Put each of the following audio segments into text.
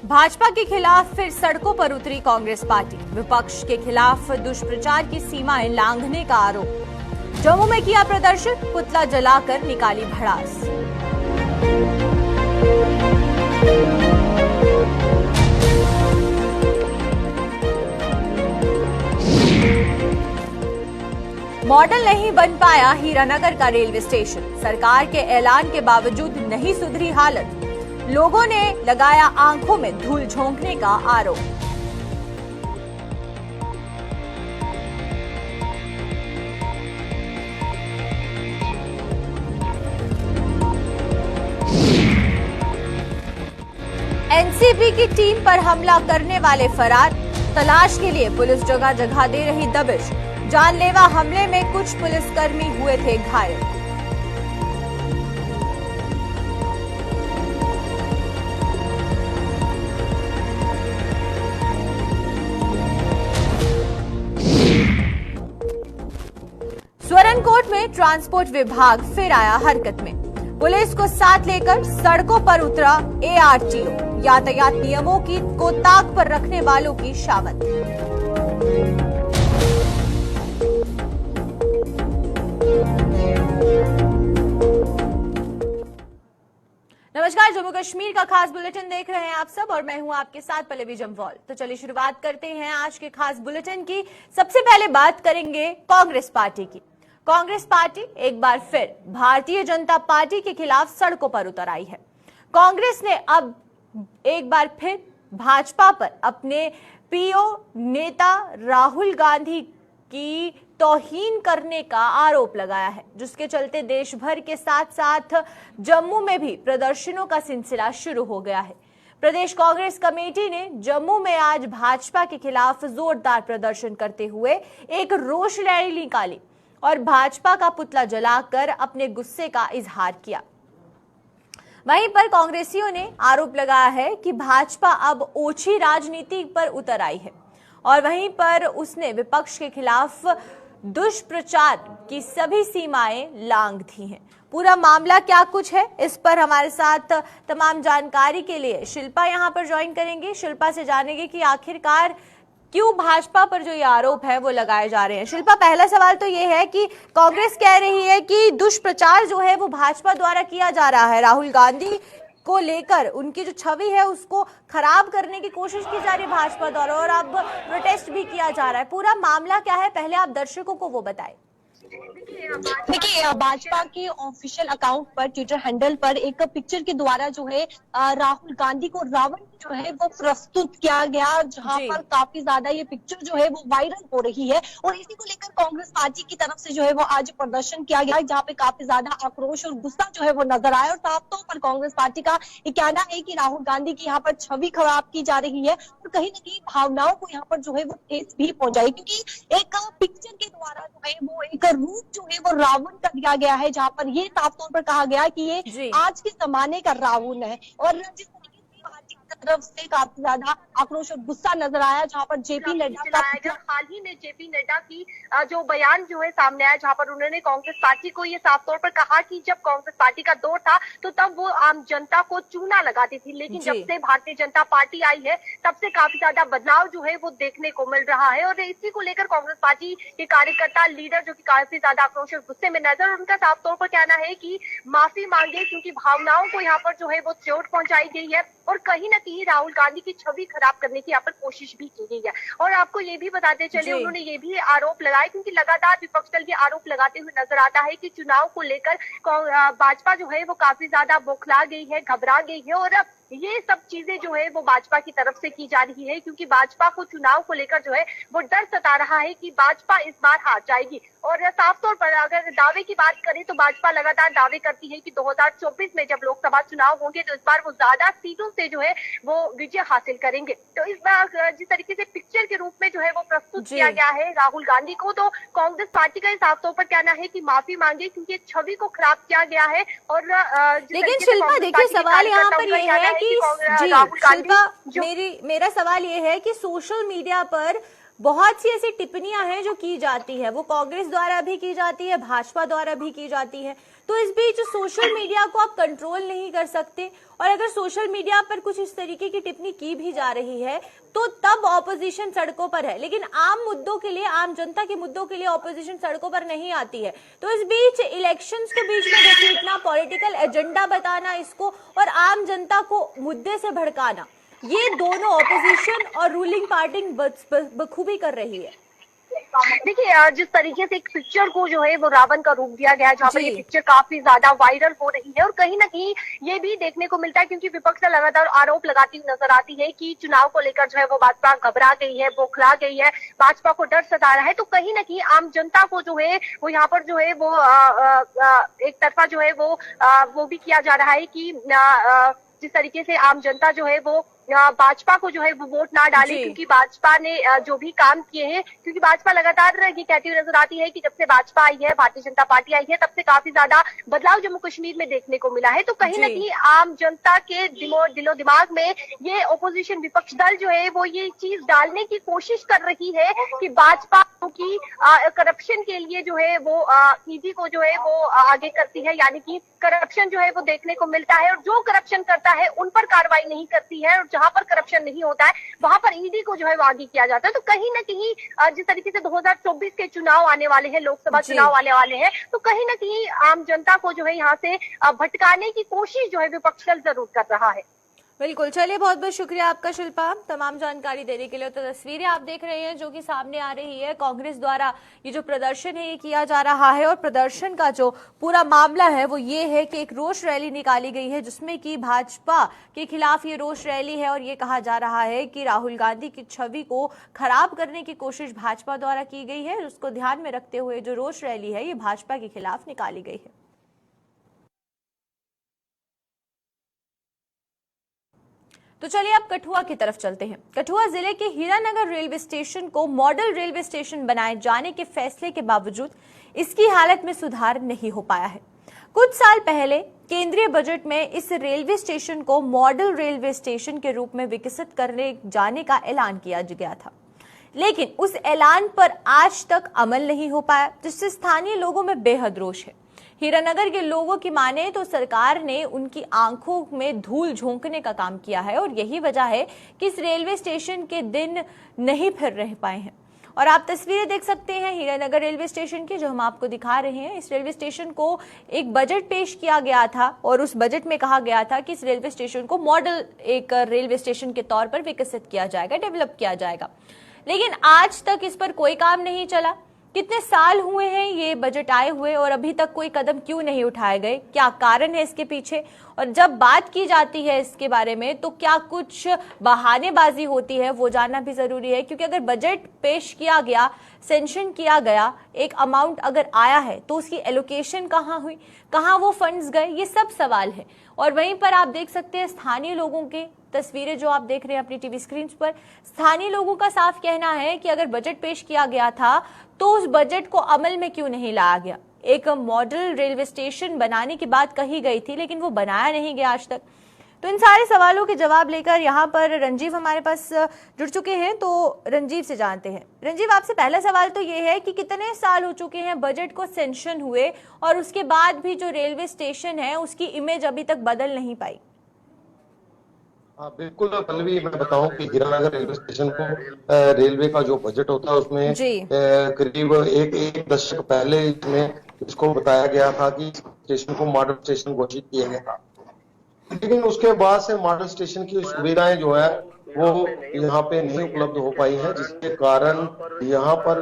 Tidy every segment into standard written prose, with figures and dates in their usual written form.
भाजपा के खिलाफ फिर सड़कों पर उतरी कांग्रेस पार्टी। विपक्ष के खिलाफ दुष्प्रचार की सीमाएं लांघने का आरोप। जम्मू में किया प्रदर्शन, पुतला जलाकर निकाली भड़ास। मॉडल नहीं बन पाया हीरानगर का रेलवे स्टेशन। सरकार के ऐलान के बावजूद नहीं सुधरी हालत। लोगों ने लगाया आंखों में धूल झोंकने का आरोप। एनसीबी की टीम पर हमला करने वाले फरार। तलाश के लिए पुलिस जगह जगह दे रही दबिश। जानलेवा हमले में कुछ पुलिसकर्मी हुए थे घायल। स्वरनकोट में ट्रांसपोर्ट विभाग फिर आया हरकत में। पुलिस को साथ लेकर सड़कों पर उतरा एआरटीओ। यातायात नियमों को ताक पर रखने वालों की शामत। नमस्कार, जम्मू कश्मीर का खास बुलेटिन देख रहे हैं आप सब और मैं हूं आपके साथ पल्लवी जम्वाल। तो चलिए शुरुआत करते हैं आज के खास बुलेटिन की। सबसे पहले बात करेंगे कांग्रेस पार्टी की। कांग्रेस पार्टी एक बार फिर भारतीय जनता पार्टी के खिलाफ सड़कों पर उतर आई है। कांग्रेस ने अब एक बार फिर भाजपा पर अपने पीओ नेता राहुल गांधी की तौहीन करने का आरोप लगाया है, जिसके चलते देश भर के साथ साथ जम्मू में भी प्रदर्शनों का सिलसिला शुरू हो गया है। प्रदेश कांग्रेस कमेटी ने जम्मू में आज भाजपा के खिलाफ जोरदार प्रदर्शन करते हुए एक रोष रैली निकाली और भाजपा का पुतला जलाकर अपने गुस्से का इजहार किया। वहीं पर कांग्रेसियों ने आरोप लगाया है कि भाजपा अब ओछी राजनीति पर उतर आई है और वहीं पर उसने विपक्ष के खिलाफ दुष्प्रचार की सभी सीमाएं लांघ दी हैं। पूरा मामला क्या कुछ है, इस पर हमारे साथ तमाम जानकारी के लिए शिल्पा यहां पर ज्वाइन करेंगे। शिल्पा से जानेंगे कि आखिरकार क्यों भाजपा पर जो ये आरोप है वो लगाए जा रहे हैं। शिल्पा, पहला सवाल तो ये है कि कांग्रेस कह रही है कि दुष्प्रचार जो है वो भाजपा द्वारा किया जा रहा है। राहुल गांधी को लेकर उनकी जो छवि है उसको खराब करने की कोशिश की जा रही है भाजपा द्वारा और अब प्रोटेस्ट भी किया जा रहा है। पूरा मामला क्या है, पहले आप दर्शकों को वो बताएं। देखिए, भाजपा के ऑफिशियल अकाउंट पर, ट्विटर हैंडल पर एक पिक्चर के द्वारा जो है राहुल गांधी को रावण जो है वो प्रस्तुत किया गया, जहां पर काफी ज्यादा ये पिक्चर जो है वो वायरल हो रही है और इसी को लेकर कांग्रेस पार्टी की तरफ से जो है वो आज प्रदर्शन किया गया, जहां पे काफी ज्यादा आक्रोश और गुस्सा जो है वो नजर आया और साफ तौर पर कांग्रेस पार्टी का ये कहना है कि राहुल गांधी की यहाँ पर छवि खराब की जा रही है और कहीं न कहीं भावनाओं को यहाँ पर जो है वो ठेस भी पहुंचाई, क्योंकि एक पिक्चर के द्वारा जो है वो एक रूप जो है वो रावण का दिया गया है, जहां पर ये साफ तौर पर कहा गया कि ये आज के जमाने का रावण है। और जिस पार्टी की तरफ से काफी ज्यादा आक्रोश और गुस्सा नजर आया, जहां पर जेपी नड्डा का हाल ही में जेपी नड्डा की जो बयान जो है सामने आया, जहां पर उन्होंने कांग्रेस पार्टी को ये साफ तौर पर कहा कि जब कांग्रेस पार्टी का दौर था तो तब वो आम जनता को चूना लगाती थी, लेकिन जब से भारतीय जनता पार्टी आई है तब से काफी ज्यादा बदलाव जो है वो देखने को मिल रहा है। और इसी को लेकर कांग्रेस पार्टी के कार्यकर्ता लीडर जो कि काफी ज्यादा आक्रोश और गुस्से में नजर, उनका साफ तौर पर कहना है कि माफी मांगे, क्योंकि भावनाओं को यहाँ पर जो है वो चोट पहुंचाई गई है और कहीं न कहीं राहुल गांधी की छवि खराब करने की यहाँ पर कोशिश भी की गई है। और आपको ये भी बताते चले, उन्होंने ये भी आरोप लगाए, क्योंकि लगातार विपक्ष दल ये आरोप लगाते हुए नजर आता है कि चुनाव को लेकर भाजपा जो है वो काफी ज्यादा बौखला गई है, घबरा गई है और ये सब चीजें जो है वो भाजपा की तरफ से की जा रही है, क्योंकि भाजपा को चुनाव को लेकर जो है वो डर सता रहा है कि भाजपा इस बार हार जाएगी। और साफ तौर पर अगर दावे की बात करें तो भाजपा लगातार दावे करती है कि 2024 में जब लोकसभा चुनाव होंगे तो इस बार वो ज्यादा सीटों से जो है वो विजय हासिल करेंगे। तो इस बार जिस तरीके से पिक्चर के रूप में जो है वो प्रस्तुत किया गया है राहुल गांधी को, तो कांग्रेस पार्टी का साफ तौर पर कहना है कि माफी मांगे, क्योंकि छवि को खराब किया गया है। और लेकिन शिल्पा देखिए, सवाल यहाँ पर ये है कि शिल्पा, मेरा सवाल ये है कि सोशल मीडिया पर बहुत सी ऐसी टिप्पणियां हैं जो की जाती है, वो कांग्रेस द्वारा भी की जाती है, भाजपा द्वारा भी की जाती है, तो तो इस बीच सोशल मीडिया को आप कंट्रोल नहीं कर सकते, और अगर सोशल मीडिया पर कुछ इस तरीके की टिप्पणी की भी जा रही है तो तब ऑपोजिशन सड़कों पर है, लेकिन आम मुद्दों के लिए, आम जनता के मुद्दों के लिए ऑपोजिशन सड़कों पर नहीं आती है। तो इस बीच इलेक्शंस को बीच में घसीटना, पॉलिटिकल एजेंडा बताना इसको, और आम जनता को मुद्दे से भड़काना, ये दोनों ऑपोजिशन और रूलिंग पार्टी बखूबी कर रही है। देखिए, जिस तरीके से एक पिक्चर को जो है वो रावण का रूप दिया गया है, जहाँ पर ये पिक्चर काफी ज्यादा वायरल हो रही है, और कहीं ना कहीं ये भी देखने को मिलता है क्योंकि विपक्ष लगातार आरोप लगाती हुई नजर आती है कि चुनाव को लेकर जो है वो भाजपा घबरा गई है, बौखला गई है, भाजपा को डर सता रहा है। तो कहीं ना कहीं आम जनता को जो है वो यहाँ पर जो है वो एक तरफा जो है वो भी किया जा रहा है कि जिस तरीके से आम जनता जो है वो भाजपा को जो है वो वोट ना डाले, क्योंकि भाजपा ने जो भी काम किए हैं, क्योंकि भाजपा लगातार ये कहती हुई नजर आती है कि जब से भाजपा आई है, भारतीय जनता पार्टी आई है, तब से काफी ज्यादा बदलाव जम्मू कश्मीर में देखने को मिला है। तो कहीं ना कहीं आम जनता के दिलो दिमाग में ये ओपोजिशन विपक्ष दल जो है वो ये चीज डालने की कोशिश कर रही है कि भाजपा की करप्शन के लिए जो है वो ईडी को जो है वो आगे करती है, यानी कि करप्शन जो है वो देखने को मिलता है, और जो करप्शन करता है उन पर कार्रवाई नहीं करती है, और जहां पर करप्शन नहीं होता है वहां पर ईडी को जो है वो आगे किया जाता है। तो कहीं ना कहीं जिस तरीके से 2024 के चुनाव आने वाले हैं, लोकसभा चुनाव आने वाले हैं, तो कहीं ना कहीं आम जनता को जो है यहाँ से भटकाने की कोशिश जो है विपक्ष दल जरूर कर रहा है। बिल्कुल, चलिए बहुत बहुत शुक्रिया आपका शिल्पा, तमाम जानकारी देने के लिए। तो तस्वीरें आप देख रहे हैं जो कि सामने आ रही है, कांग्रेस द्वारा ये जो प्रदर्शन है ये किया जा रहा है, और प्रदर्शन का जो पूरा मामला है वो ये है कि एक रोष रैली निकाली गई है जिसमें कि भाजपा के खिलाफ ये रोष रैली है, और ये कहा जा रहा है कि राहुल गांधी की छवि को खराब करने की कोशिश भाजपा द्वारा की गई है। उसको ध्यान में रखते हुए जो रोष रैली है ये भाजपा के खिलाफ निकाली गई है। तो चलिए अब कठुआ की तरफ चलते हैं। कठुआ जिले के हीरानगर रेलवे स्टेशन को मॉडल रेलवे स्टेशन बनाए जाने के फैसले के बावजूद इसकी हालत में सुधार नहीं हो पाया है। कुछ साल पहले केंद्रीय बजट में इस रेलवे स्टेशन को मॉडल रेलवे स्टेशन के रूप में विकसित करने जाने का ऐलान किया गया था, लेकिन उस ऐलान पर आज तक अमल नहीं हो पाया, जिससे स्थानीय लोगों में बेहद रोष है। हीरानगर के लोगों की माने तो सरकार ने उनकी आंखों में धूल झोंकने का काम किया है, और यही वजह है कि इस रेलवे स्टेशन के दिन नहीं फिर रह पाए हैं। और आप तस्वीरें देख सकते हैं हीरानगर रेलवे स्टेशन की, जो हम आपको दिखा रहे हैं। इस रेलवे स्टेशन को एक बजट पेश किया गया था, और उस बजट में कहा गया था कि इस रेलवे स्टेशन को मॉडल एक रेलवे स्टेशन के तौर पर विकसित किया जाएगा, डेवलप किया जाएगा, लेकिन आज तक इस पर कोई काम नहीं चला। कितने साल हुए हैं ये बजट आए हुए और अभी तक कोई कदम क्यों नहीं उठाए गए? क्या कारण है इसके पीछे? और जब बात की जाती है इसके बारे में तो क्या कुछ बहानेबाजी होती है, वो जानना भी जरूरी है, क्योंकि अगर बजट पेश किया गया, सेंशन किया गया, एक अमाउंट अगर आया है तो उसकी एलोकेशन कहाँ हुई, कहाँ वो फंड्स गए, ये सब सवाल है। और वहीं पर आप देख सकते हैं स्थानीय लोगों के तस्वीरें जो आप देख रहे हैं अपनी टीवी स्क्रीन पर। स्थानीय लोगों का साफ कहना है कि अगर बजट पेश किया गया था तो उस बजट को अमल में क्यों नहीं लाया गया। एक मॉडल रेलवे स्टेशन बनाने की बात कही गई थी, लेकिन वो बनाया नहीं गया आज तक। तो इन सारे सवालों के जवाब लेकर यहाँ पर रंजीव हमारे पास जुड़ चुके हैं, तो रंजीव से जानते हैं। रंजीव, आपसे पहला सवाल तो ये है कि कितने साल हो चुके हैं बजट को सेंशन हुए, और उसके बाद भी जो रेलवे स्टेशन है उसकी इमेज अभी तक बदल नहीं पाई? बिल्कुल पल्लवी, मैं बताऊं कि हीरानगर रेलवे स्टेशन को रेलवे का जो बजट होता है उसमें करीब एक दशक पहले इसको बताया गया था कि स्टेशन को मॉडल स्टेशन घोषित किया गया था, लेकिन उसके बाद से मॉडल स्टेशन की सुविधाएं जो है वो यहाँ पे नहीं उपलब्ध हो पाई हैं, जिसके कारण यहाँ पर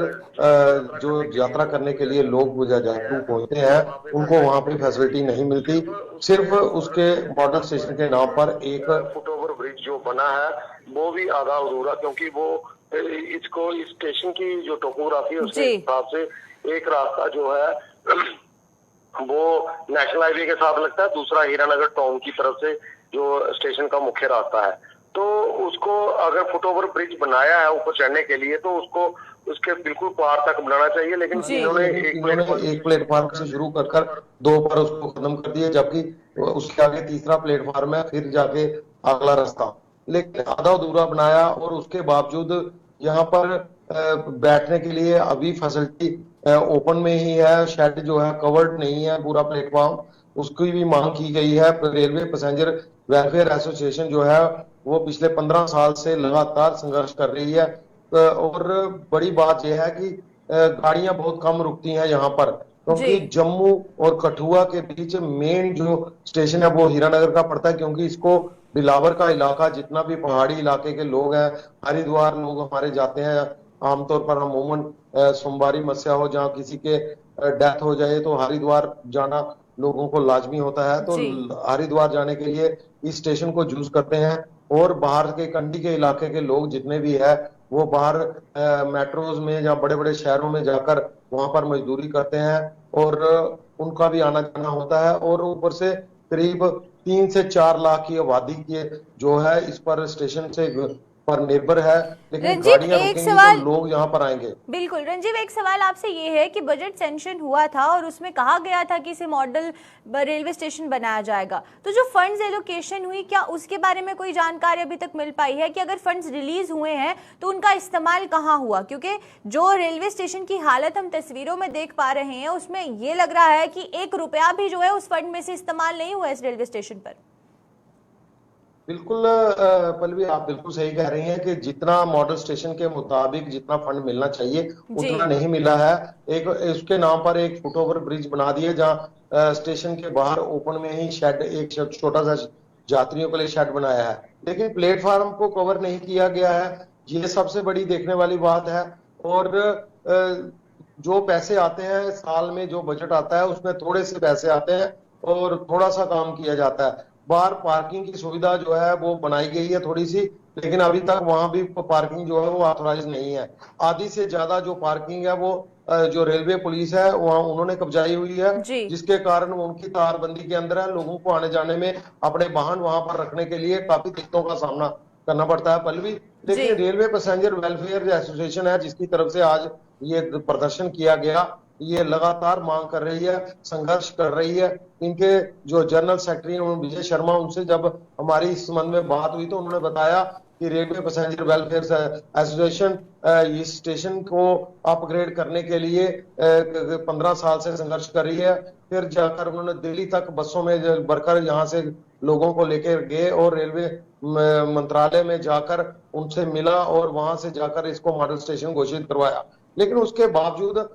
जो यात्रा करने के लिए लोग यात्रु पहुंचते हैं उनको वहाँ पे फैसिलिटी नहीं मिलती। सिर्फ उसके मॉडल स्टेशन के नाम पर एक फुटओवर ब्रिज जो बना है वो भी आधा अधूरा, क्योंकि वो इसको इस स्टेशन की जो टोपोग्राफी है उसके हिसाब से एक रास्ता जो है वो नेशनल हाईवे के साथ लगता है, दूसरा हीरानगर टाउन की तरफ से जो स्टेशन का मुख्य रास्ता है। तो उसको अगर फुटओवर ब्रिज बनाया है ऊपर चढ़ने के लिए तो उसको उसके बिल्कुल पार तक बनाना चाहिए, लेकिन इन्होंने एक प्लेटफॉर्म से शुरू कर दो पर उसको खत्म कर दिया, जबकि उसके आगे तीसरा प्लेटफॉर्म है, फिर जाके अगला रास्ता, लेकिन आधा अधूरा बनाया। और उसके बावजूद यहाँ पर बैठने के लिए अभी फैसिलिटी ओपन में ही है, शेड जो है कवर्ड नहीं है पूरा प्लेटफॉर्म, उसकी भी मांग की गई है। रेलवे पैसेंजर वेलफेयर एसोसिएशन जो है वो पिछले 15 साल से लगातार संघर्ष कर रही है। और बड़ी बात यह है कि गाड़ियां बहुत कम रुकती हैं यहाँ पर, क्योंकि जम्मू और कठुआ के बीच मेन जो स्टेशन है वो हीरानगर का पड़ता है, क्योंकि इसको बिलावर का इलाका, जितना भी पहाड़ी इलाके के लोग हैं, हरिद्वार लोग हमारे जाते हैं आमतौर पर, अमूमन सोमवारी मस्या हो, जहाँ किसी के डेथ हो जाए तो हरिद्वार जाना लोगों को लाजमी होता है। तो हरिद्वार जाने के लिए इस स्टेशन को यूज करते हैं, और बाहर के कंडी के इलाके के लोग जितने भी है वो बाहर मेट्रोज में या बड़े बड़े शहरों में जाकर वहां पर मजदूरी करते हैं, और उनका भी आना जाना होता है। और ऊपर से करीब 3 से 4 लाख की आबादी के जो है इस पर स्टेशन से पर निर्भर है, लेकिन गाड़ियां रुकेंगी तो लोग यहाँ पर आएंगे। बिल्कुल रंजीव, एक सवाल आपसे ये है कि बजट सेंक्शन हुआ था और उसमें कहा गया था कि इसे मॉडल रेलवे स्टेशन बनाया जाएगा, तो जो फंड्स एलोकेशन हुई, क्या उसके बारे में कोई जानकारी अभी तक मिल पाई है कि अगर फंड्स रिलीज हुए हैं तो उनका इस्तेमाल कहाँ हुआ? क्योंकि जो रेलवे स्टेशन की हालत हम तस्वीरों में देख पा रहे हैं उसमें ये लग रहा है कि 1 रुपया भी जो है उस फंड में से इस्तेमाल नहीं हुआ इस रेलवे स्टेशन पर। बिल्कुल पल्लवी, आप बिल्कुल सही कह रही हैं कि जितना मॉडल स्टेशन के मुताबिक जितना फंड मिलना चाहिए उतना नहीं मिला है। एक उसके नाम पर एक फुटओवर ब्रिज बना दिए, जहां स्टेशन के बाहर ओपन में ही शेड, एक छोटा सा यात्रियों के लिए शेड बनाया है, लेकिन प्लेटफॉर्म को कवर नहीं किया गया है। ये सबसे बड़ी देखने वाली बात है। और जो पैसे आते हैं साल में, जो बजट आता है उसमें थोड़े से पैसे आते हैं और थोड़ा सा काम किया जाता है। बाहर पार्किंग की सुविधा जो है वो बनाई गई है थोड़ी सी, लेकिन अभी तक वहां भी पार्किंग जो है वो ऑथोराइज नहीं है। आधी से ज्यादा जो पार्किंग है वो जो रेलवे पुलिस है वहां उन्होंने कब्जाई हुई है, जिसके कारण उनकी तारबंदी के अंदर है। लोगों को आने जाने में अपने वाहन वहां पर रखने के लिए काफी दिक्कतों का सामना करना पड़ता है पल्लवी। लेकिन रेलवे पैसेंजर वेलफेयर एसोसिएशन है जिसकी तरफ से आज ये प्रदर्शन किया गया, ये लगातार मांग कर रही है, संघर्ष कर रही है। इनके जो जनरल सेक्रेटरी विजय शर्मा, उनसे जब हमारी इस संबंध में बात हुई तो उन्होंने बताया कि रेलवे पैसेंजर वेलफेयर एसोसिएशन इस स्टेशन को अपग्रेड करने के लिए 15 साल से संघर्ष कर रही है। फिर जाकर उन्होंने दिल्ली तक बसों में भरकर यहाँ से लोगों को लेकर गए और रेलवे मंत्रालय में जाकर उनसे मिला और वहां से जाकर इसको मॉडल स्टेशन घोषित करवाया। लेकिन उसके बावजूद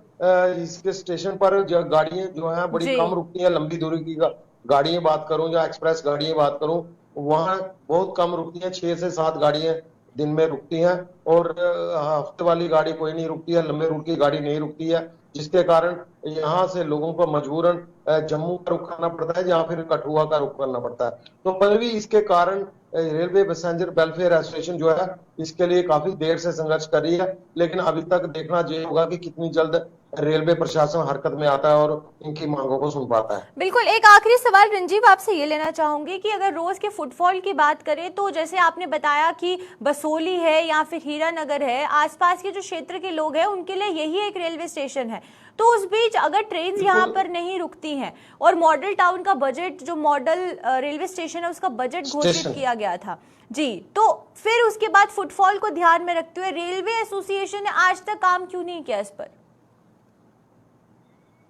इसके स्टेशन पर जो गाड़ियां जो है बड़ी कम रुकती हैं। लंबी दूरी की गाड़ियां बात करूं या एक्सप्रेस गाड़ियां बात करूं, वहां बहुत कम रुकती हैं। 6 से 7 गाड़ियां दिन में रुकती हैं, और हफ्ते वाली गाड़ी कोई नहीं रुकती है, लंबे रूट की गाड़ी नहीं रुकती है, जिसके कारण यहाँ से लोगों को मजबूरन जम्मू का रुख करना पड़ता है या फिर कठुआ का रुख करना पड़ता है। तो पल्लवी, इसके कारण रेलवे पैसेंजर वेलफेयर एसोसिएशन जो है इसके लिए काफी देर से संघर्ष कर रही है, लेकिन अभी तक देखना ये होगा कि कितनी जल्द रेलवे प्रशासन हरकत में आता है और इनकी मांगों को सुन पाता है। बिल्कुल। एक आखिरी सवाल रंजीव आपसे ये लेना चाहूंगी कि अगर रोज के फुटफॉल की बात करें तो जैसे आपने बताया कि बसोली है या फिर हीरानगर है, आसपास के जो क्षेत्र के लोग हैं उनके लिए यही एक रेलवे स्टेशन है, तो उस बीच अगर ट्रेन यहाँ पर नहीं रुकती हैं और मॉडल टाउन का बजट, जो मॉडल रेलवे स्टेशन है उसका बजट घोषित किया गया था जी, तो फिर उसके बाद फुटफॉल को ध्यान में रखते हुए रेलवे एसोसिएशन ने आज तक काम क्यों नहीं किया इस पर?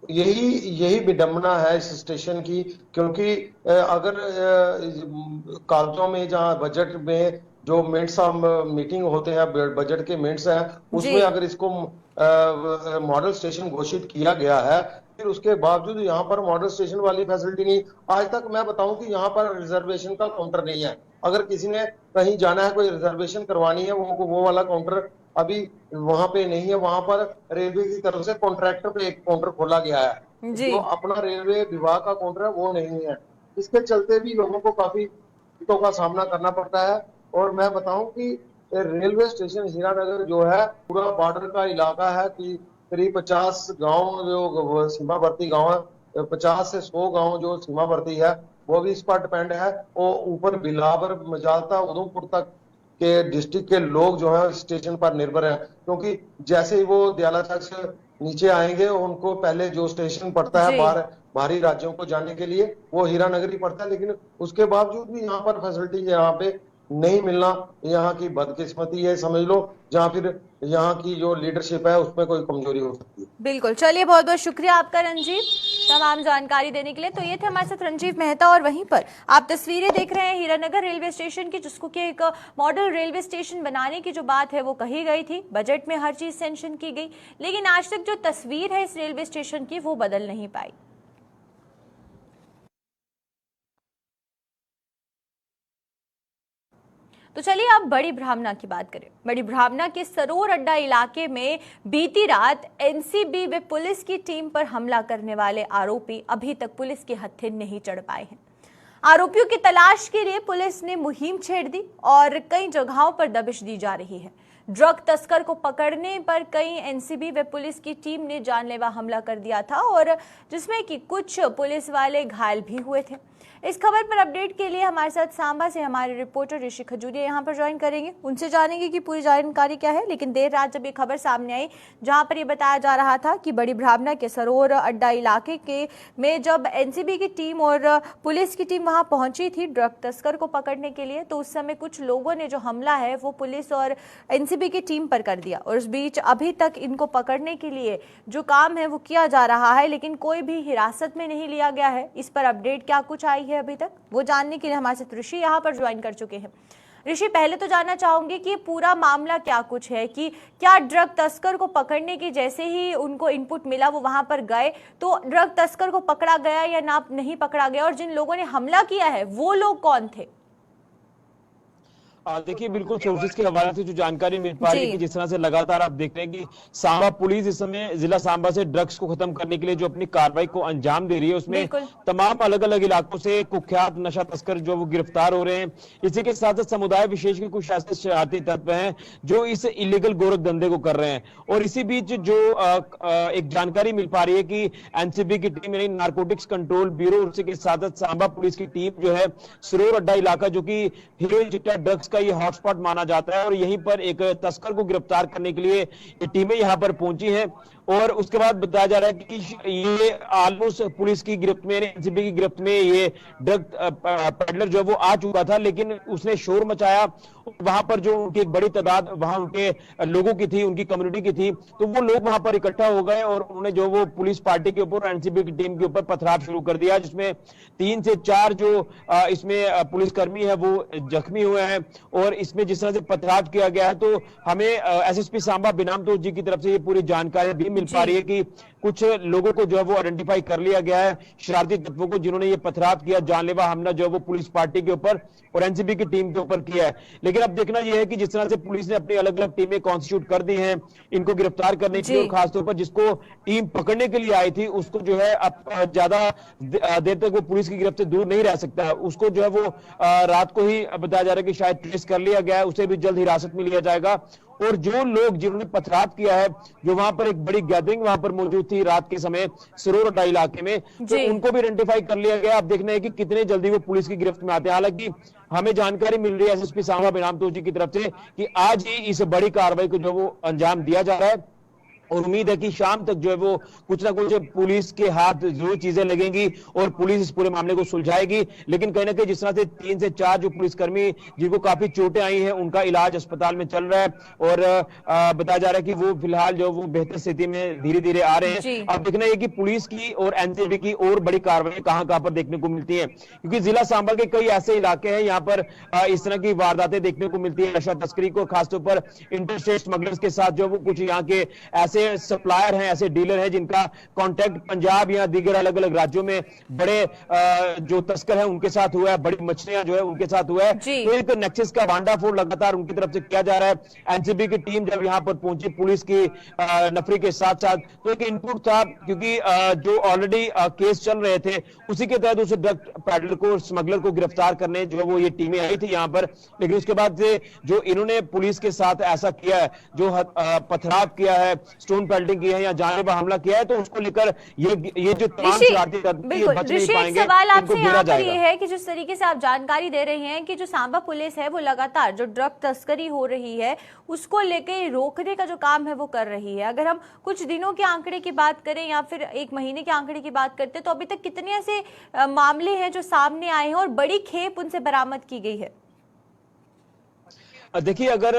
यही विडंबना है इस स्टेशन की, क्योंकि अगर कागजों में जहाँ बजट में जो मिनट्स मीटिंग होते हैं, बजट के मिनट्स हैं, उसमें अगर इसको मॉडल स्टेशन घोषित किया गया है, फिर उसके बावजूद यहाँ पर मॉडल स्टेशन वाली फैसिलिटी नहीं। आज तक मैं बताऊं कि यहाँ पर रिजर्वेशन का काउंटर नहीं है। अगर किसी ने कहीं जाना है, कोई रिजर्वेशन करवानी है, वो वाला काउंटर अभी वहां पे नहीं है। वहां पर रेलवे की तरफ से कॉन्ट्रैक्टर पे एक काउंटर खोला गया है, जो अपना रेलवे विभाग का काउंटर है वो नहीं है। इसके चलते भी लोगों को काफी दिक्कतों का सामना करना पड़ता है। और मैं बताऊं कि रेलवे स्टेशन हीरानगर जो है पूरा बॉर्डर का इलाका है कि करीब 50 गांव जो सीमावर्ती गांव है, 50 से 100 गांव जो सीमावर्ती है वो भी इस पर डिपेंड है। और ऊपर बिलावर, मजालता, उधमपुर तक के डिस्ट्रिक्ट के लोग जो है स्टेशन पर निर्भर हैं, क्योंकि जैसे ही वो दयाला तक से नीचे आएंगे उनको पहले जो स्टेशन पड़ता है बाहरी राज्यों को जाने के लिए वो हीरानगर ही पड़ता है। लेकिन उसके बावजूद भी यहाँ पर फैसिलिटी यहाँ पे नहीं मिलना यहाँ की बदकिस्मती है समझ लो, जहाँ फिर यहाँ की जो लीडरशिप है उसमें कोई कमजोरी हो सकती है। बिल्कुल, चलिए बहुत बहुत शुक्रिया आपका रंजीव तमाम जानकारी देने के लिए। तो ये थे हमारे साथ रंजीव मेहता। और वहीं पर आप तस्वीरें देख रहे हैं हीरानगर रेलवे स्टेशन की, जिसको कि एक मॉडल रेलवे स्टेशन बनाने की जो बात है वो कही गई थी, बजट में हर चीज सेंशन की गई, लेकिन आज तक जो तस्वीर है इस रेलवे स्टेशन की वो बदल नहीं पाई। तो चलिए अब बड़ी ब्राह्मणा की बात करें। बड़ी ब्राह्मणा के सरोर अड्डा इलाके में बीती रात एनसीबी व पुलिस की टीम पर हमला करने वाले आरोपी अभी तक पुलिस के हत्थे नहीं चढ़ पाए हैं। आरोपियों की तलाश के लिए पुलिस ने मुहिम छेड़ दी और कई जगहों पर दबिश दी जा रही है। ड्रग तस्कर को पकड़ने पर कई एनसीबी व पुलिस की टीम ने जानलेवा हमला कर दिया था और जिसमें कि कुछ पुलिस वाले घायल भी हुए थे। इस खबर पर अपडेट के लिए हमारे साथ सांबा से हमारे रिपोर्टर ऋषि खजूरिया यहाँ पर ज्वाइन करेंगे। उनसे जानेंगे कि पूरी जानकारी क्या है। लेकिन देर रात जब ये खबर सामने आई, जहाँ पर ये बताया जा रहा था कि बड़ी ब्राह्मणा के सरोर अड्डा इलाके के में जब एनसीबी की टीम और पुलिस की टीम वहां पहुंची थी ड्रग तस्कर को पकड़ने के लिए, तो उस समय कुछ लोगों ने जो हमला है वो पुलिस और एनसीबी की टीम पर कर दिया। और उस बीच अभी तक इनको पकड़ने के लिए जो काम है वो किया जा रहा है, लेकिन कोई भी हिरासत में नहीं लिया गया है। इस पर अपडेट क्या कुछ आई है अभी तक, वो जानने के लिए हमारे साथ ऋषि यहाँ पर ज्वाइन कर चुके हैं। ऋषि, पहले तो जानना चाहूंगी कि पूरा मामला क्या कुछ है, कि क्या ड्रग तस्कर को पकड़ने की जैसे ही उनको इनपुट मिला वो वहां पर गए, तो ड्रग तस्कर को पकड़ा गया या ना नहीं पकड़ा गया, और जिन लोगों ने हमला किया है वो लोग कौन थे? देखिए, बिल्कुल सोर्सेज के हवाले से जो जानकारी मिल पा रही है कि जिस तरह से लगातार आप देख रहे हैं कि सांबा पुलिस इस समय जिला सांबा से ड्रग्स को खत्म करने के लिए जो अपनी कार्रवाई को अंजाम दे रही है, उसमें तमाम अलग अलग इलाकों से कुख्यात नशा तस्कर जो वो गिरफ्तार हो रहे हैं। इसी के साथ साथ समुदाय विशेष के कुछ ऐसे शरारती तत्व हैं जो इस इलीगल गोरख धंधे को कर रहे हैं। और इसी बीच जो एक जानकारी मिल पा रही है कि एनसीबी की टीम यानी नारकोटिक्स कंट्रोल ब्यूरो, उसी के साथ सांबा पुलिस की टीम जो है सरोर अड्डा इलाका जो कि हीरोइन चिट्टा ड्रग्स का ये हॉटस्पॉट माना जाता है, और यहीं पर एक तस्कर को गिरफ्तार करने के लिए ये टीमें यहां पर पहुंची हैं। और उसके बाद बताया जा रहा है कि ये ऑलमोस्ट पुलिस की गिरफ्त में, एनसीबी की गिरफ्त में ये ड्रग पेडलर जो है वो आ चुका था, लेकिन उसने शोर मचाया। वहां पर जो उनकी एक बड़ी तादाद वहां उनके लोगों की थी, उनकी कम्युनिटी की थी, तो वो लोग वहां पर इकट्ठा हो गए और उन्होंने जो वो पुलिस पार्टी के ऊपर, एनसीबी की टीम के ऊपर पथराव शुरू कर दिया, जिसमें 3 से 4 जो इसमें पुलिसकर्मी है वो जख्मी हुए हैं। और इसमें जिस तरह से पथराव किया गया है, तो हमें एसएसपी सांबा बिनाम तो जी की तरफ से ये पूरी जानकारी भी मिल पा रही है कि कुछ लोगों को जो है वो आइडेंटिफाई कर लिया गया है, शरारती तत्वों को, जिन्होंने ये पथराव किया, जानलेवा हमला जो है वो पुलिस पार्टी के ऊपर और एनसीबी की टीम के ऊपर किया है। लेकिन अब देखना यह है कि जिस तरह से पुलिस ने अपनी अलग अलग टीमें कॉन्स्टिट्यूट कर दी हैं इनको गिरफ्तार करने के लिए, और खासतौर पर जिसको टीम पकड़ने के लिए आई थी उसको जो है अब ज्यादा देर तक वो पुलिस की गिरफ्त से दूर नहीं रह सकता, उसको जो है वो रात को ही बताया जा रहा है कि शायद ट्रेस कर लिया गया है, उसे भी जल्द हिरासत में लिया जाएगा। और जो लोग जिन्होंने पथराव किया है, जो वहां पर एक बड़ी गैदरिंग वहां पर मौजूद थी रात के समय सरोर अड्डा इलाके में, तो उनको भी आइडेंटिफाई कर लिया गया। अब देखना है कि कितने जल्दी वो पुलिस की गिरफ्त में आते हैं। हालांकि हमें जानकारी मिल रही है एसएसपी सांबा बिनाम तो जी की तरफ से कि आज ही इस बड़ी कार्रवाई को जो वो अंजाम दिया जा रहा है, और उम्मीद है कि शाम तक जो है वो कुछ ना कुछ पुलिस के हाथ जरूर चीजें लगेंगी और पुलिस इस पूरे मामले को सुलझाएगी। लेकिन कहीं ना कहीं जिस तरह से 3 से 4 जो पुलिसकर्मी जिनको काफी चोटें आई हैं, उनका इलाज अस्पताल में चल रहा है और बताया जा रहा है कि वो फिलहाल जो वो बेहतर स्थिति में धीरे धीरे आ रहे हैं। अब देखना है कि पुलिस की और एनसीबी की और बड़ी कार्रवाई कहां पर देखने को मिलती है, क्योंकि जिला सांबा के कई ऐसे इलाके हैं यहाँ पर इस तरह की वारदातें देखने को मिलती है, नशा तस्करी को, खासतौर पर इंटरस्टेट स्मगलर्स के साथ जो वो कुछ यहाँ के ऐसे सप्लायर हैं, ऐसे डीलर हैं जिनका कांटेक्ट पंजाब या दीगर अलग अलग राज्यों में बड़े जो तस्कर हैं उनके साथ हुआ है, बड़ी मछलियां जो है उनके साथ हुआ है। तो एक नेक्सस का वांडाफोड़ लगातार उनकी तरफ से किया जा रहा है। एनसीबी की टीम जब यहां पर पहुंची पुलिस की नफरी के साथ साथ, तो एक इनपुट था, क्योंकि जो ऑलरेडी केस चल रहे थे उसी के तहत उस ड्रग पैडलर को, स्मगलर को गिरफ्तार करने जो वो ये टीमें आई थी यहाँ पर। लेकिन उसके बाद से जो इन्होंने पुलिस के साथ ऐसा किया है, जो पथराव किया है, स्टोन पेल्टिंग की है या जानलेवा हमला किया है, तो उसको लेकर ये जो तमाम शरारती तत्व बच नहीं पाएंगे। सवाल आपसे यहाँ पर ये है कि जिस तरीके से आप जानकारी दे रहे हैं कि जो सांबा पुलिस है वो लगातार जो ड्रग तस्करी हो रही है उसको लेकर रोकने का जो काम है वो कर रही है। अगर हम कुछ दिनों के आंकड़े की बात करें या फिर 1 महीने के आंकड़े की बात करते हैं, तो अभी तक कितने ऐसे मामले हैं जो सामने आए हैं और बड़ी खेप उनसे बरामद की गई है? देखिए, अगर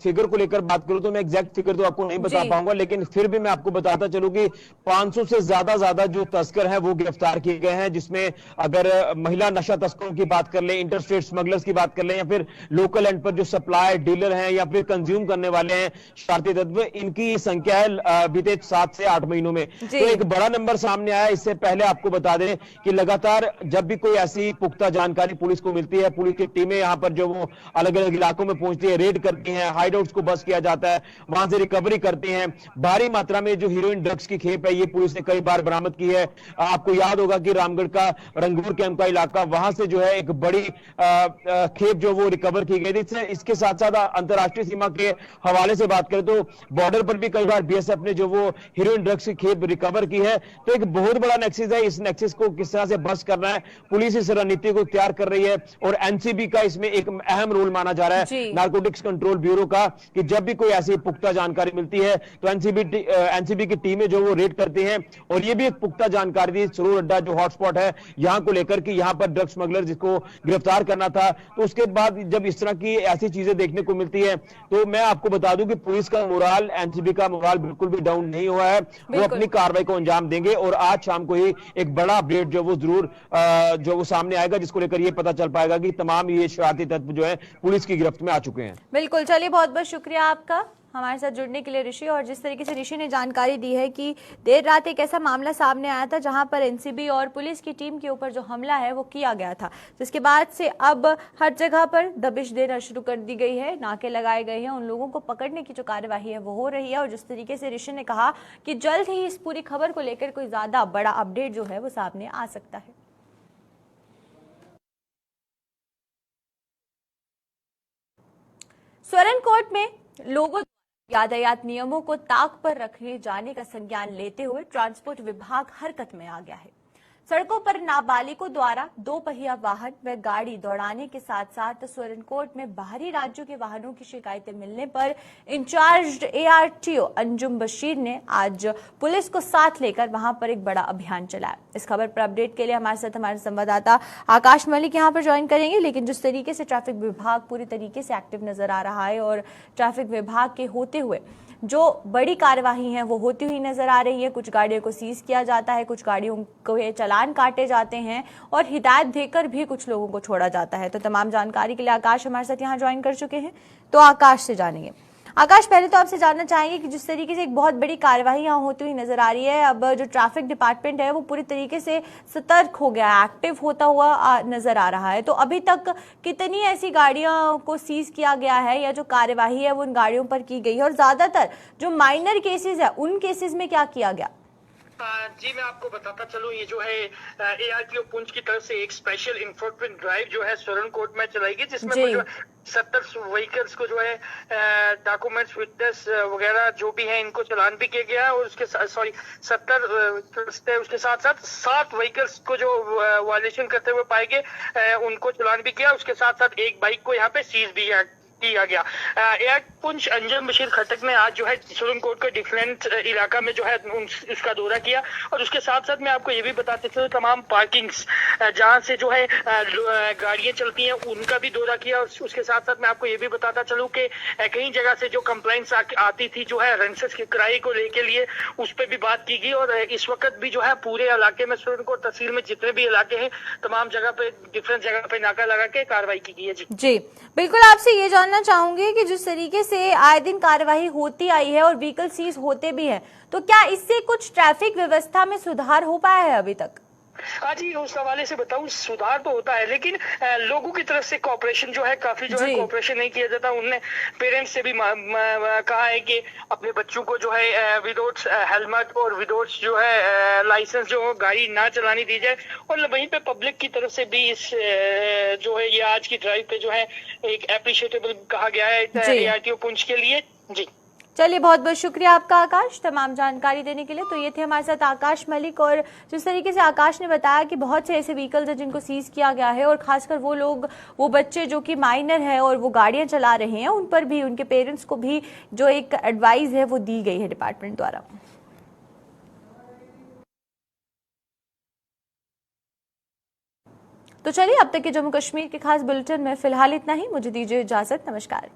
फिगर को लेकर बात करूं तो मैं एग्जैक्ट फिगर तो आपको नहीं बता पाऊंगा, लेकिन फिर भी मैं आपको बताता चलूं कि 500 से ज्यादा जो तस्कर हैं वो गिरफ्तार किए गए हैं, जिसमें अगर महिला नशा तस्करों की बात कर लें, इंटरस्टेट स्मगलर्स की बात कर लें, या फिर लोकल एंड पर जो सप्लाई डीलर हैं या फिर कंज्यूम करने वाले हैं शरारती तत्व, इनकी संख्या है बीते 7 से 8 महीनों में। तो एक बड़ा नंबर सामने आया। इससे पहले आपको बता दें कि लगातार जब भी कोई ऐसी पुख्ता जानकारी पुलिस को मिलती है, पुलिस की टीमें यहां पर जो वो अलग अलग इलाकों में पहुंचती है, रेड करती हैं, हाइडआउट्स को बस किया जाता है, वहां से रिकवरी करते हैं। भारी मात्रा में जो हीरोइन ड्रग्स की खेप है ये पुलिस ने कई बार बरामद की है। आपको याद होगा कि रामगढ़ का रंगूर कैंप का इलाका, वहां से जो है एक बड़ी खेप जो वो रिकवर की गई थी। इसके साथ साथ अंतरराष्ट्रीय सीमा के हवाले से बात करें तो बॉर्डर पर भी कई बार बीएसएफ ने जो वो हीरोइन ड्रग्स की खेप रिकवर की है। तो एक बहुत बड़ा नेक्सस है। इस नेक्सस को किस तरह से बस करना है, पुलिस इस रणनीति को तैयार कर रही है और एनसीबी का इसमें एक अहम रोल माना जा रहा है, नारकोटिक्स कंट्रोल ब्यूरो का, कि जब भी कोई ऐसी पुख्ता जानकारी मिलती है तो एनसीबी की टीमें जो वो रेड करती हैं। और ये भी एक पुख्ता जानकारी थी सरूर अड्डा जो हॉटस्पॉट है यहां को लेकर कि यहां पर ड्रग स्मगलर जिसको गिरफ्तार करना था। तो उसके बाद जब इस तरह की ऐसी चीजें देखने को मिलती है तो मैं आपको बता दूं कि पुलिस का मोराल, एनसीबी का मोराल बिल्कुल भी डाउन नहीं हुआ है। वो अपनी कार्रवाई को अंजाम देंगे और आज शाम को ही एक बड़ा अपडेट जो वो जरूर जो वो सामने आएगा, जिसको लेकर ये पता चल पाएगा कि तमाम ये शरारती तत्व जो है पुलिस की गिरफ्त में आ चुके हैं। बिल्कुल, चलिए बहुत बहुत शुक्रिया आपका हमारे साथ जुड़ने के लिए ऋषि। और जिस तरीके से ऋषि ने जानकारी दी है कि देर रात एक ऐसा मामला सामने आया था जहां पर एनसीबी और पुलिस की टीम के ऊपर जो हमला है वो किया गया था, जिसके बाद से अब हर जगह पर दबिश देना शुरू कर दी गई है, नाके लगाए गए हैं, उन लोगों को पकड़ने की जो कार्यवाही है वो हो रही है। और जिस तरीके से ऋषि ने कहा कि जल्द ही इस पूरी खबर को लेकर कोई ज्यादा बड़ा अपडेट जो है वो सामने आ सकता है। स्वर्ण कोर्ट में लोगों यातायात नियमों को ताक पर रखे जाने का संज्ञान लेते हुए ट्रांसपोर्ट विभाग हरकत में आ गया है। सड़कों पर नाबालिगों द्वारा 2 पहिया वाहन व गाड़ी दौड़ाने के साथ साथ स्वर्ण कोर्ट में बाहरी राज्यों के वाहनों की शिकायतें मिलने पर इंचार्ज एआरटीओ अंजुम बशीर ने आज पुलिस को साथ लेकर वहां पर एक बड़ा अभियान चलाया। इस खबर पर अपडेट के लिए हमारे साथ हमारे संवाददाता आकाश मलिक यहां पर ज्वाइन करेंगे। लेकिन जिस तरीके से ट्रैफिक विभाग पूरी तरीके से एक्टिव नजर आ रहा है और ट्रैफिक विभाग के होते हुए जो बड़ी कार्यवाही है वो होती हुई नजर आ रही है, कुछ गाड़ियों को सीज किया जाता है, कुछ गाड़ियों को चालान काटे जाते हैं और हिदायत देकर भी कुछ लोगों को छोड़ा जाता है। तो तमाम जानकारी के लिए आकाश हमारे साथ यहाँ ज्वाइन कर चुके हैं, तो आकाश से जानेंगे। आकाश, पहले तो आपसे जानना चाहेंगे कि जिस तरीके से एक बहुत बड़ी कार्यवाही यहाँ होती हुई नजर आ रही है, अब जो ट्रैफिक डिपार्टमेंट है वो पूरी तरीके से सतर्क हो गया है, एक्टिव होता हुआ नजर आ रहा है, तो अभी तक कितनी ऐसी गाड़ियों को सीज किया गया है या जो कार्यवाही है वो उन गाड़ियों पर की गई है, और ज्यादातर जो माइनर केसेस है उन केसेस में क्या किया गया? जी मैं आपको बताता चलूं, ये जो है एआरटीओ पुंछ की तरफ से एक स्पेशल इन्फोर्समेंट ड्राइव जो है स्वर्ण कोर्ट में चलाएगी, जिसमें जो 70 व्हीकल्स को जो है डॉक्यूमेंट्स, विटनेस वगैरह जो भी है इनको चालान भी किया गया और उसके 70 उसके साथ साथ 7 व्हीकल्स को जो वायलेशन करते हुए पाए गए उनको चालान भी किया। उसके साथ साथ एक बाइक को यहाँ पे सीज भी किया गया। एयर पुंछ अंजुम बशीर खटक ने आज जो है स्वर्ण कोर्ट के डिफरेंट इलाका में जो है उसका दौरा किया और उसके साथ साथ मैं आपको ये भी बताते चलूं तमाम पार्किंग्स जहां से जो है गाड़ियां चलती हैं उनका भी दौरा किया। और उसके साथ साथ मैं आपको ये भी बताता चलूं कि कई जगह से जो कंप्लेंट्स आती थी जो है रेंसेस के किराए को लेके लिए, उस पर भी बात की गई। और इस वक्त भी जो है पूरे इलाके में स्वर्ण कोर्ट तहसील में जितने भी इलाके हैं तमाम जगह पे डिफरेंट जगह पे नाका लगा के कार्रवाई की गई है। जी बिल्कुल, आपसे ये जानना चाहूंगी कि जिस तरीके से आए दिन कार्यवाही होती आई है और व्हीकल सीज होते भी हैं, तो क्या इससे कुछ ट्रैफिक व्यवस्था में सुधार हो पाया है अभी तक? हाँ जी, उस हवाले से बताऊं सुधार तो होता है, लेकिन लोगों की तरफ से कोऑपरेशन जो है काफी जो है कोऑपरेशन नहीं किया जाता। उनने पेरेंट्स से भी कहा है कि अपने बच्चों को जो है विदाउट हेलमेट और विदाउट जो है लाइसेंस जो गाड़ी ना चलानी दी जाए। और वहीं पे पब्लिक की तरफ से भी इस जो है ये आज की ड्राइव पे जो है एक एप्रिशिएटेबल कहा गया है एआरटीओ पुंछ के लिए। जी चलिए, बहुत बहुत शुक्रिया आपका आकाश तमाम जानकारी देने के लिए। तो ये थे हमारे साथ आकाश मलिक। और जिस तरीके से आकाश ने बताया कि बहुत से ऐसे व्हीकल्स हैं जिनको सीज किया गया है और खासकर वो लोग, वो बच्चे जो कि माइनर हैं और वो गाड़ियां चला रहे हैं, उन पर भी उनके पेरेंट्स को भी जो एक एडवाइस है वो दी गई है डिपार्टमेंट द्वारा। तो चलिए, अब तक के जम्मू कश्मीर के खास बुलेटिन में फिलहाल इतना ही। मुझे दीजिए इजाजत, नमस्कार।